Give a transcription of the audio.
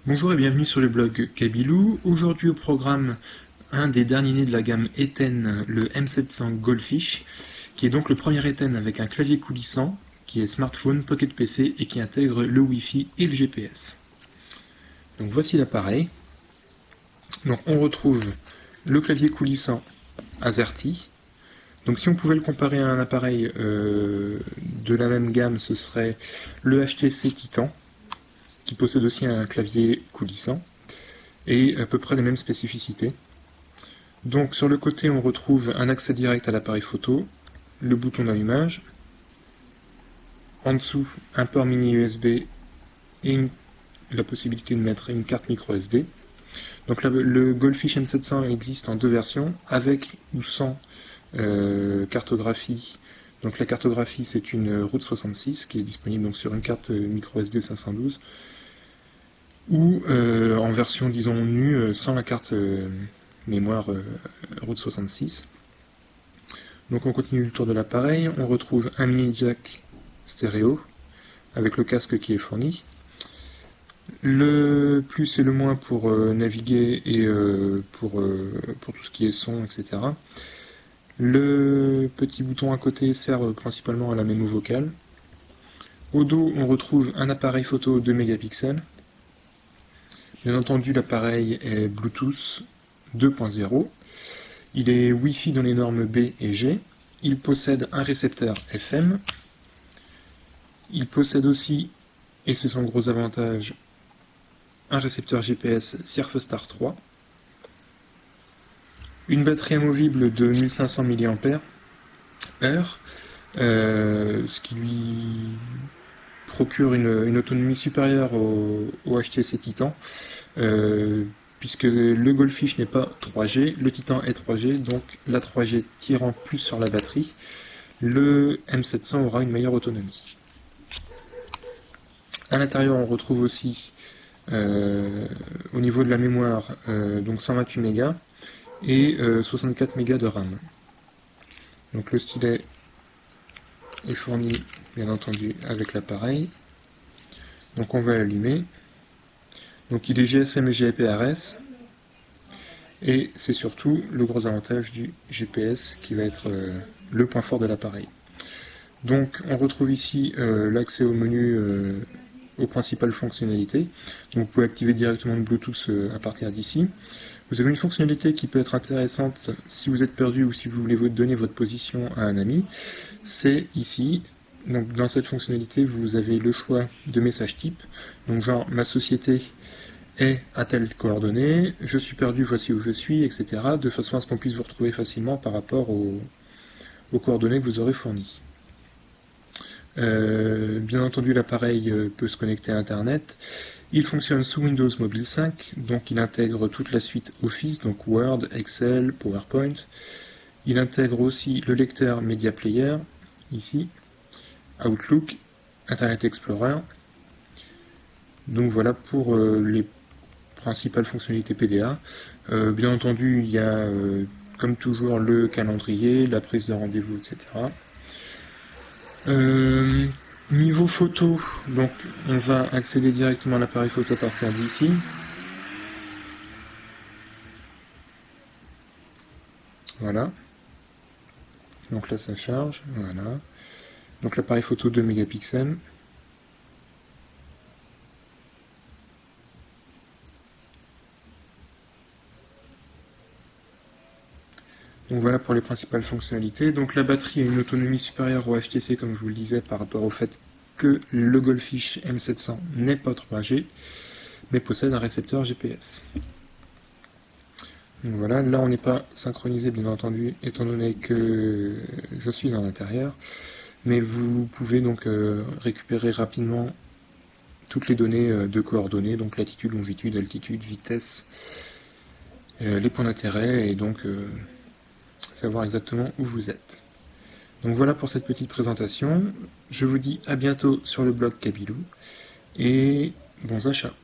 Bonjour et bienvenue sur le blog Kabilou. Aujourd'hui au programme, un des derniers nés de la gamme Etten, le M700 Goldfish, qui est donc le premier Etten avec un clavier coulissant, qui est smartphone, Pocket PC et qui intègre le Wi-Fi et le GPS. Donc voici l'appareil. Donc on retrouve le clavier coulissant AZERTY. Donc si on pouvait le comparer à un appareil de la même gamme, ce serait le HTC Titan, qui possède aussi un clavier coulissant, et à peu près les mêmes spécificités. Donc sur le côté, on retrouve un accès direct à l'appareil photo, le bouton d'allumage, en dessous un port mini USB et la possibilité de mettre une carte micro SD. Donc le Goldfish M700 existe en deux versions, avec ou sans cartographie. Donc la cartographie, c'est une Route 66 qui est disponible donc sur une carte micro SD 512, ou en version disons nue sans la carte mémoire Route 66. Donc on continue le tour de l'appareil, on retrouve un mini jack stéréo avec le casque qui est fourni, le plus et le moins pour naviguer et pour tout ce qui est son, etc. Le petit bouton à côté sert principalement à la mémo vocale. Au dos, on retrouve un appareil photo 2 mégapixels. Bien entendu, l'appareil est Bluetooth 2.0. Il est Wi-Fi dans les normes B et G. Il possède un récepteur FM. Il possède aussi, et c'est son gros avantage, un récepteur GPS Surfstar 3. Une batterie amovible de 1500 mAh, ce qui lui procure une autonomie supérieure au HTC Titan, puisque le Goldfish n'est pas 3G, le Titan est 3G, donc la 3G tirant plus sur la batterie, le M700 aura une meilleure autonomie. À l'intérieur, on retrouve aussi, au niveau de la mémoire, donc 128 mégas, et 64 mégas de RAM. Donc le stylet est fourni bien entendu avec l'appareil. Donc on va l'allumer. Donc il est GSM et GPRS, et c'est surtout le gros avantage du GPS qui va être le point fort de l'appareil. Donc on retrouve ici l'accès au menu aux principales fonctionnalités. Donc vous pouvez activer directement le Bluetooth à partir d'ici. Vous avez une fonctionnalité qui peut être intéressante si vous êtes perdu ou si vous voulez donner votre position à un ami. C'est ici. Donc dans cette fonctionnalité, vous avez le choix de messages type. Donc genre ma société est à telle coordonnée, je suis perdu, voici où je suis, etc. De façon à ce qu'on puisse vous retrouver facilement par rapport aux coordonnées que vous aurez fournies. Bien entendu, l'appareil peut se connecter à Internet. Il fonctionne sous Windows Mobile 5, donc il intègre toute la suite Office, donc Word, Excel, PowerPoint. Il intègre aussi le lecteur Media Player, ici, Outlook, Internet Explorer. Donc voilà pour les principales fonctionnalités PDA. Bien entendu, il y a, comme toujours, le calendrier, la prise de rendez-vous, etc. Niveau photo, donc on va accéder directement à l'appareil photo à partir d'ici. Voilà. Donc là ça charge, voilà. Donc l'appareil photo 2 mégapixels. Donc voilà pour les principales fonctionnalités. Donc la batterie a une autonomie supérieure au HTC, comme je vous le disais, par rapport au fait que le Goldfish M700 n'est pas 3G, mais possède un récepteur GPS. Donc voilà, là on n'est pas synchronisé bien entendu, étant donné que je suis à l'intérieur, mais vous pouvez donc récupérer rapidement toutes les données de coordonnées, donc latitude, longitude, altitude, vitesse, les points d'intérêt, et donc savoir exactement où vous êtes. Donc voilà pour cette petite présentation. Je vous dis à bientôt sur le blog Kabilou et bons achats.